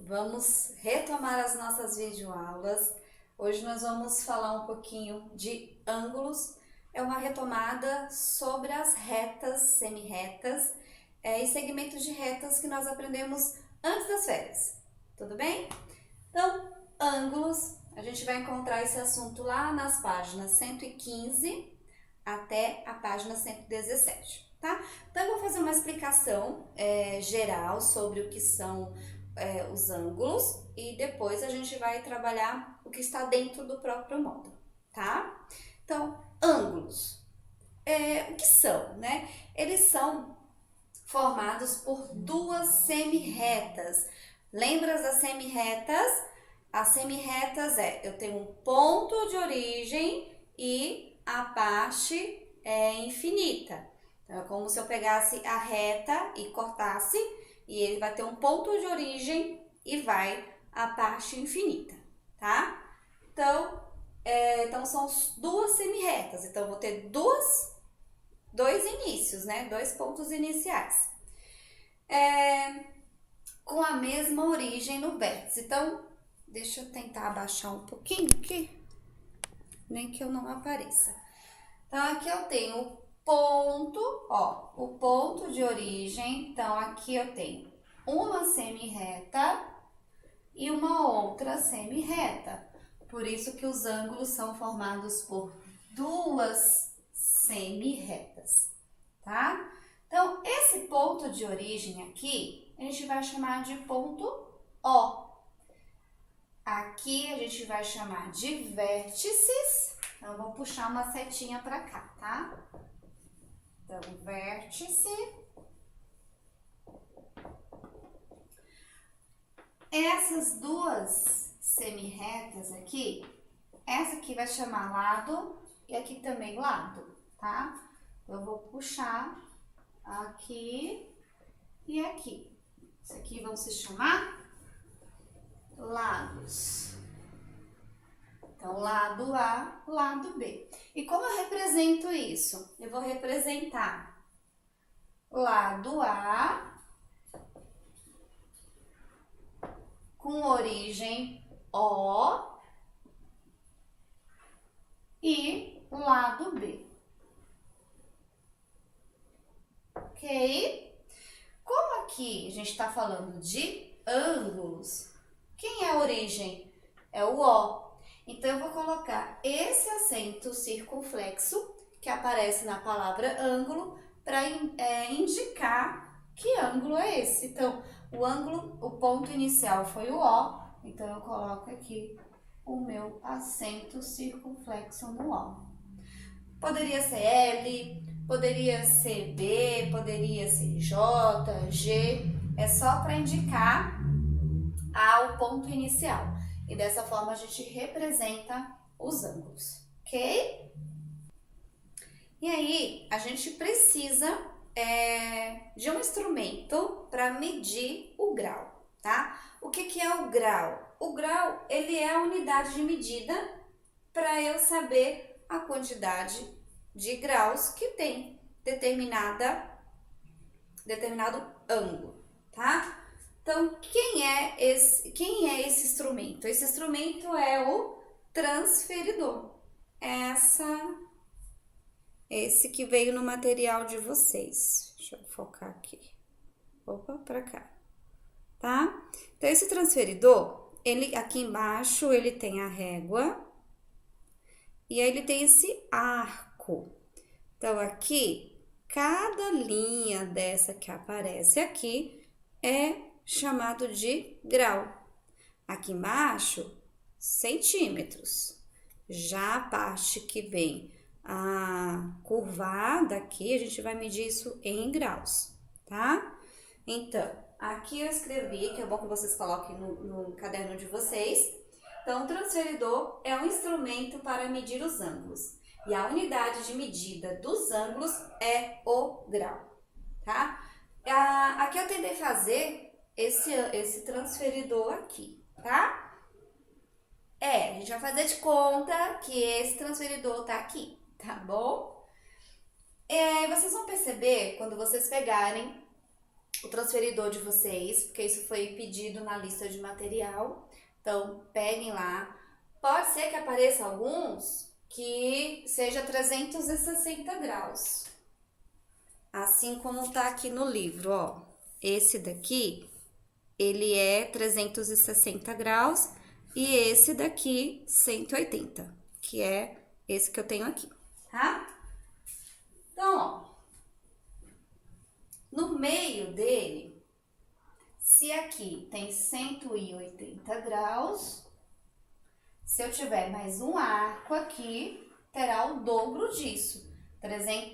Vamos retomar as nossas videoaulas. Hoje nós vamos falar um pouquinho de ângulos. É uma retomada sobre as retas, semi-retas e segmentos de retas que nós aprendemos antes das férias. Tudo bem? Então, ângulos, a gente vai encontrar esse assunto lá nas páginas 115 até a página 117, tá? Então, eu vou fazer uma explicação geral sobre o que são os ângulos e depois a gente vai trabalhar o que está dentro do próprio módulo, tá? Então, ângulos, o que são, né? Eles são formados por duas semi-retas. Lembra das semi-retas? As semi-retas eu tenho um ponto de origem e a parte é infinita. Então, é como se eu pegasse a reta e cortasse, e ele vai ter um ponto de origem e vai a parte infinita, tá? Então são duas semi-retas. Então, eu vou ter dois inícios, né? Dois pontos iniciais. Com a mesma origem no vértice. Então, deixa eu tentar abaixar um pouquinho aqui, nem que eu não apareça. Então, aqui eu tenho o ponto, o ponto de origem. Então, aqui eu tenho uma semi-reta e uma outra semi-reta. Por isso que os ângulos são formados por duas semi-retas, tá? Então, esse ponto de origem aqui, a gente vai chamar de ponto O. Aqui a gente vai chamar de vértices. Então, eu vou puxar uma setinha para cá, tá? Então, vértice. Essas duas semi-retas aqui, essa aqui vai chamar lado e aqui também lado, tá? Eu vou puxar aqui e aqui. Isso aqui vão se chamar lados. Então, lado A, lado B. E como eu represento isso? Eu vou representar lado A com origem O e lado B. Ok? Como aqui a gente está falando de ângulos, quem é a origem? É o O. Então, eu vou colocar esse acento circunflexo que aparece na palavra ângulo para indicar que ângulo é esse. Então, o ponto inicial foi o O, então eu coloco aqui o meu acento circunflexo no O. Poderia ser L, poderia ser B, poderia ser J, G, é só para indicar o ponto inicial. E dessa forma a gente representa os ângulos, ok? E aí, a gente precisa de um instrumento para medir o grau, tá? O que é o grau? O grau, ele é a unidade de medida para eu saber a quantidade de graus que tem determinado ângulo, tá? Então, quem é esse instrumento? Esse instrumento é o transferidor. Esse que veio no material de vocês. Deixa eu focar aqui. Opa, para cá. Tá? Então, esse transferidor, ele aqui embaixo, ele tem a régua e aí ele tem esse arco. Então, aqui, cada linha dessa que aparece aqui é chamado de grau. Aqui embaixo, centímetros. Já a parte que vem curvada aqui, a gente vai medir isso em graus, tá? Então, aqui eu escrevi, que é bom que vocês coloquem no caderno de vocês. Então, o transferidor é um instrumento para medir os ângulos. E a unidade de medida dos ângulos é o grau, tá? Aqui eu tentei fazer esse transferidor aqui, tá? A gente vai fazer de conta que esse transferidor tá aqui, tá bom? Vocês vão perceber, quando vocês pegarem o transferidor de vocês, porque isso foi pedido na lista de material. Então, peguem lá. Pode ser que apareça alguns que seja 360 graus. Assim como tá aqui no livro, ó. Esse daqui, ele é 360 graus e esse daqui 180, que é esse que eu tenho aqui, tá? Então, ó, no meio dele, se aqui tem 180 graus, se eu tiver mais um arco aqui, terá o dobro disso.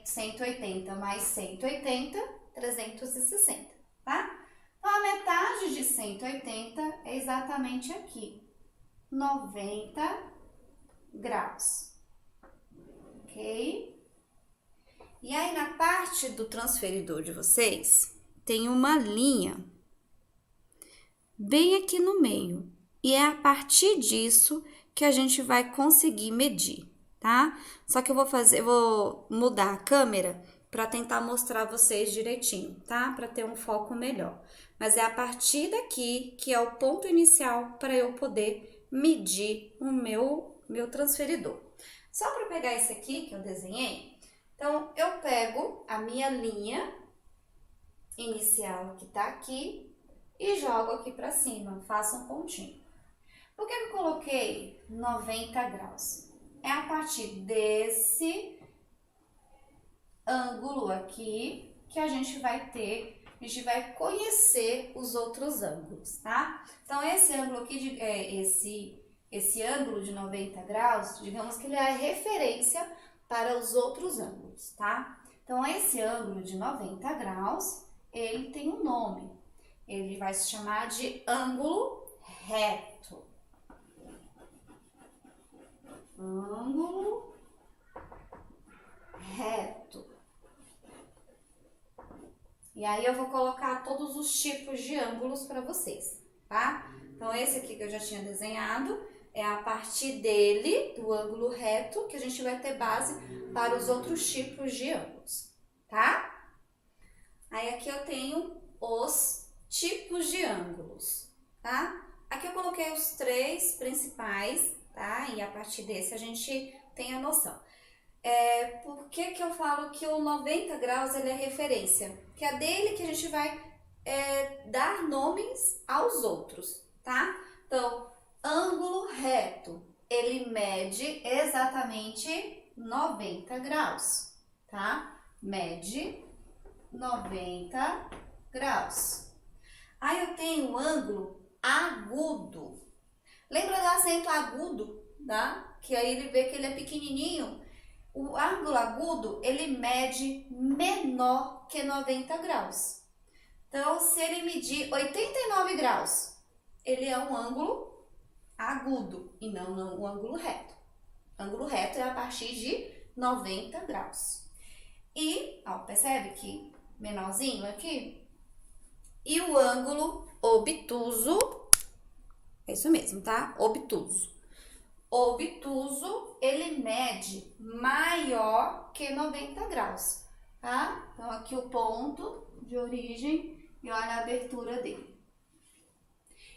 180 mais 180, 360, tá? Então, a metade de 180 é exatamente aqui, 90 graus, ok? E aí, na parte do transferidor de vocês, tem uma linha bem aqui no meio. E é a partir disso que a gente vai conseguir medir, tá? Só que eu vou mudar a câmera para tentar mostrar vocês direitinho, tá? Para ter um foco melhor. Mas é a partir daqui que é o ponto inicial para eu poder medir o meu transferidor. Só para pegar esse aqui que eu desenhei, então eu pego a minha linha inicial que tá aqui e jogo aqui para cima, faço um pontinho. Por que eu coloquei 90 graus? É a partir desse ângulo aqui que a gente vai conhecer os outros ângulos, tá? Então, esse ângulo aqui, esse ângulo de 90 graus, digamos que ele é a referência para os outros ângulos, tá? Então, esse ângulo de 90 graus, ele tem um nome. Ele vai se chamar de ângulo reto. Ângulo reto. E aí eu vou colocar todos os tipos de ângulos para vocês, tá? Então, esse aqui que eu já tinha desenhado é a partir dele, do ângulo reto, que a gente vai ter base para os outros tipos de ângulos, tá? Aí aqui eu tenho os tipos de ângulos, tá? Aqui eu coloquei os 3 principais, tá? E a partir desse a gente tem a noção. Por que eu falo que o 90 graus ele é referência? Que é dele que a gente vai dar nomes aos outros, tá? Então, ângulo reto, ele mede exatamente 90 graus, tá? Mede 90 graus. Aí eu tenho o ângulo agudo. Lembra do acento agudo, tá? Que aí ele vê que ele é pequenininho. O ângulo agudo, ele mede menor que 90 graus. Então, se ele medir 89 graus, ele é um ângulo agudo e não um ângulo reto. Ângulo reto é a partir de 90 graus. E, ó, percebe que menorzinho aqui? E o ângulo obtuso, é isso mesmo, tá? Obtuso. Obtuso, ele mede maior que 90 graus, tá? Então, aqui o ponto de origem e olha a abertura dele.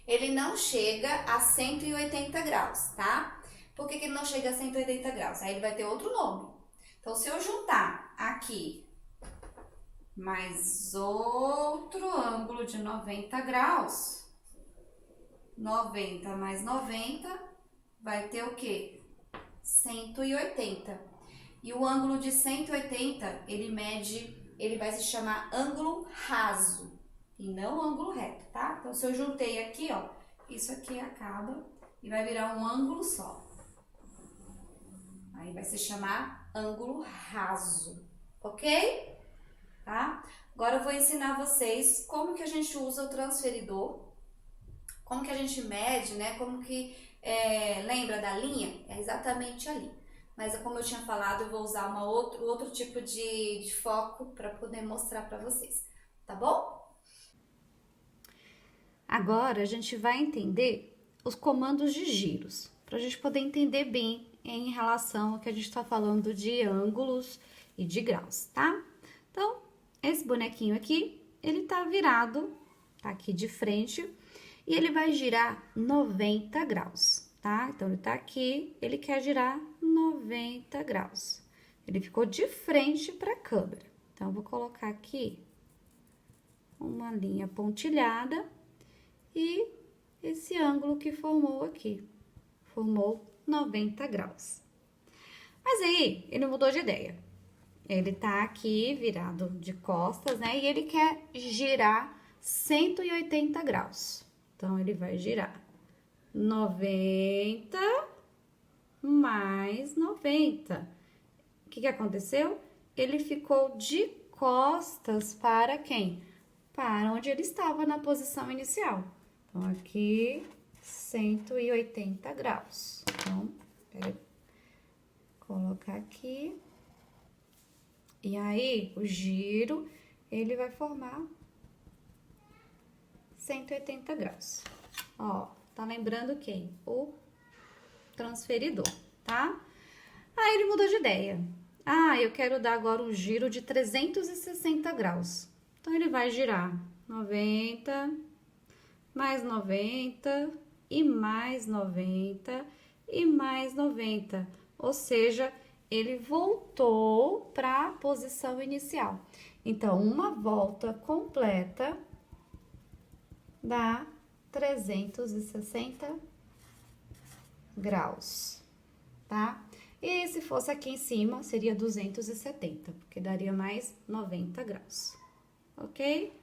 Ele não chega a 180 graus, tá? Por que ele não chega a 180 graus? Aí ele vai ter outro nome. Então, se eu juntar aqui mais outro ângulo de 90 graus, 90 mais 90... vai ter o quê? 180. E o ângulo de 180, ele vai se chamar ângulo raso e não ângulo reto, tá? Então, se eu juntei aqui, ó, isso aqui acaba e vai virar um ângulo só. Aí vai se chamar ângulo raso, ok? Tá? Agora eu vou ensinar vocês como que a gente usa o transferidor, como que a gente mede, né? Como que lembra da linha? É exatamente ali. Mas como eu tinha falado, eu vou usar outro tipo de foco para poder mostrar para vocês, tá bom? Agora a gente vai entender os comandos de giros, para a gente poder entender bem em relação ao que a gente está falando de ângulos e de graus, tá? Então, esse bonequinho aqui ele tá virado, tá aqui de frente, e ele vai girar 90 graus, tá? Então, ele tá aqui, ele quer girar 90 graus. Ele ficou de frente para a câmera. Então, eu vou colocar aqui uma linha pontilhada e esse ângulo que formou aqui. Formou 90 graus. Mas aí, ele mudou de ideia. Ele tá aqui virado de costas, né? E ele quer girar 180 graus. Então, ele vai girar 90 mais 90. O que aconteceu? Ele ficou de costas para quem? Para onde ele estava na posição inicial. Então, aqui, 180 graus. Então, colocar aqui. E aí, o giro, ele vai formar 180 graus. Ó, tá lembrando quem? O transferidor, tá? Aí, ele mudou de ideia. Ah, eu quero dar agora um giro de 360 graus. Então, ele vai girar 90, mais 90, e mais 90, e mais 90. Ou seja, ele voltou para a posição inicial. Então, uma volta completa dá 360 graus, tá? E se fosse aqui em cima, seria 270, porque daria mais 90 graus, ok?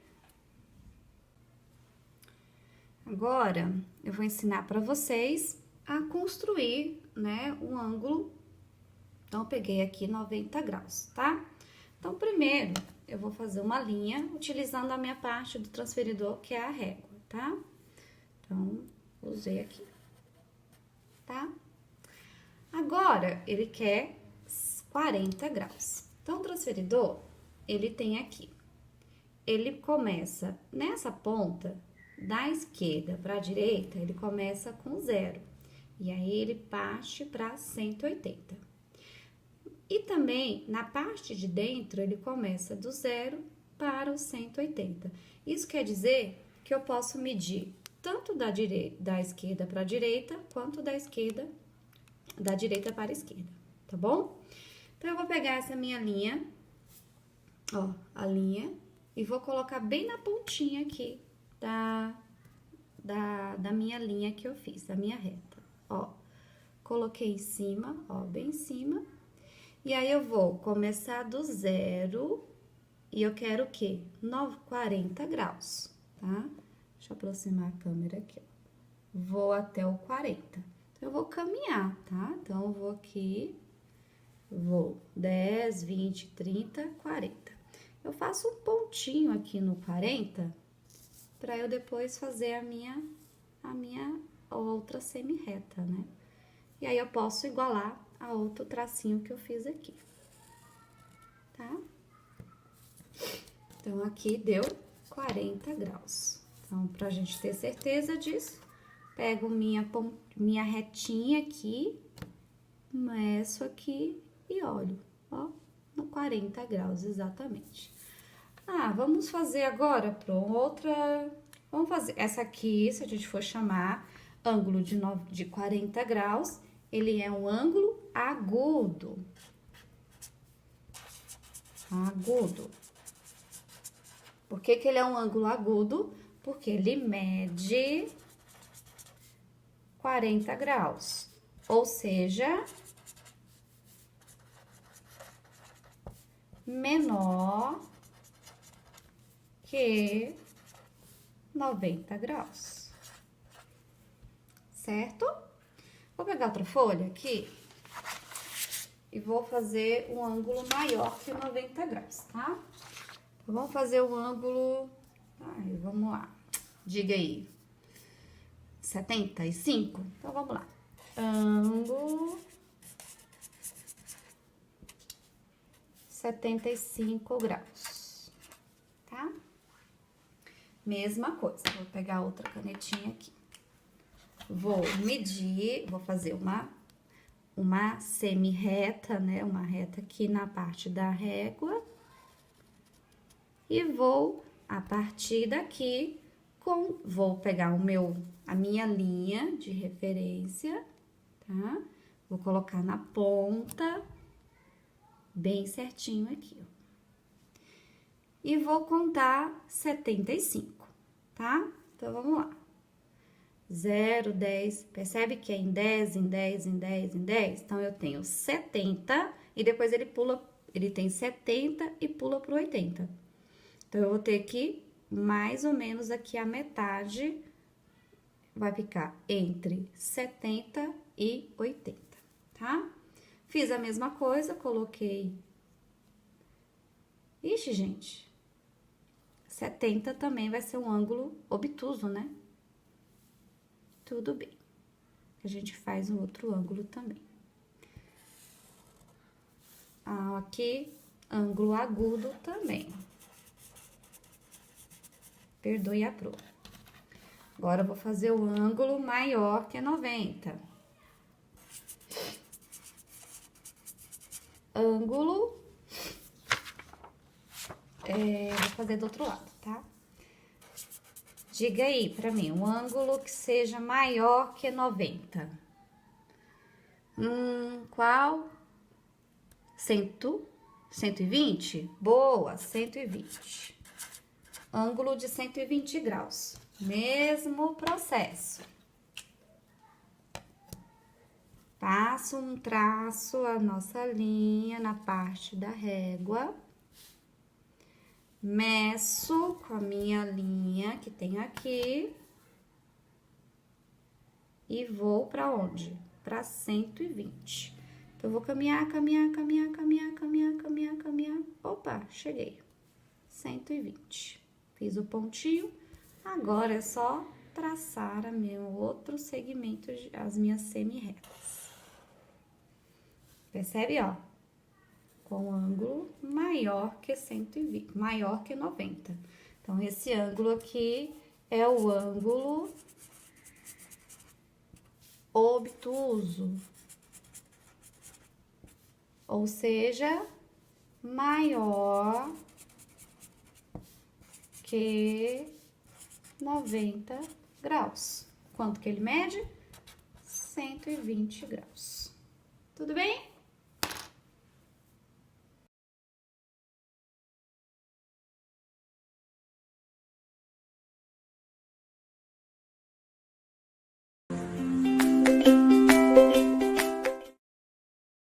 Agora, eu vou ensinar para vocês a construir, né, um ângulo. Então, eu peguei aqui 90 graus, tá? Então, primeiro, eu vou fazer uma linha utilizando a minha parte do transferidor, que é a régua, tá? Então, usei aqui, tá? Agora, ele quer 40 graus. Então, o transferidor, ele tem aqui. Ele começa nessa ponta, da esquerda para a direita, ele começa com 0. E aí, ele parte para 180. E também, na parte de dentro, ele começa do 0 para o 180. Isso quer dizer que eu posso medir tanto da esquerda para a direita, quanto da direita para a esquerda, tá bom? Então, eu vou pegar essa minha linha, ó, a linha, e vou colocar bem na pontinha aqui da minha linha que eu fiz, da minha reta, ó. Coloquei em cima, ó, bem em cima. E aí, eu vou começar do 0 e eu quero o quê? 40 graus, tá? Deixa eu aproximar a câmera aqui, ó. Vou até o 40. Então, eu vou caminhar, tá? Então, eu vou aqui, vou 10, 20, 30, 40. Eu faço um pontinho aqui no 40, para eu depois fazer a minha outra semi-reta, né? E aí, eu posso igualar a outro tracinho que eu fiz aqui, tá? Então, aqui deu 40 graus. Então, pra gente ter certeza disso, pego minha retinha aqui, meço aqui e olho, ó, no 40 graus exatamente. Ah, vamos fazer agora para outra. Vamos fazer essa aqui, se a gente for chamar ângulo de 40 graus, ele é um ângulo agudo. Agudo. Por que ele é um ângulo agudo? Porque ele mede 40 graus. Ou seja, menor que 90 graus. Certo? Vou pegar outra folha aqui e vou fazer um ângulo maior que 90 graus, tá? Então, vamos fazer um ângulo... Ai, vamos lá. Diga aí. 75? Então, vamos lá. Ângulo 75 graus, tá? Mesma coisa. Vou pegar outra canetinha aqui. Vou medir, vou fazer uma semi-reta, né? Uma reta aqui na parte da régua. E vou a partir daqui, vou pegar a minha linha de referência, tá? Vou colocar na ponta, bem certinho aqui, ó. E vou contar 75, tá? Então, vamos lá. 0, 10, percebe que é em 10, em 10, em 10, em 10? Então, eu tenho 70 e depois ele tem 70 e pula pro 80. Então, eu vou ter que, mais ou menos aqui, a metade vai ficar entre 70 e 80, tá? Fiz a mesma coisa, coloquei... Ixi, gente, 70 também vai ser um ângulo obtuso, né? Tudo bem. A gente faz um outro ângulo também. Aqui, ângulo agudo também. Perdoe a prova. Agora, eu vou fazer o ângulo maior que 90. Ângulo... vou fazer do outro lado, tá? Diga aí pra mim, um ângulo que seja maior que 90. Qual? 120? Boa, 120. Ângulo de 120 graus. Mesmo processo. Passo um traço, a nossa linha na parte da régua. Meço com a minha linha que tem aqui. E vou pra onde? Pra 120. Então, eu vou caminhar, caminhar, caminhar, caminhar, caminhar, caminhar, caminhar. Opa, cheguei. 120. Fiz o pontinho. Agora, é só traçar o meu outro segmento, as minhas semi-retas. Percebe, ó? Com ângulo maior que 120, maior que 90. Então, esse ângulo aqui é o ângulo obtuso, ou seja, maior que 90 graus. Quanto que ele mede? 120 graus. Tudo bem?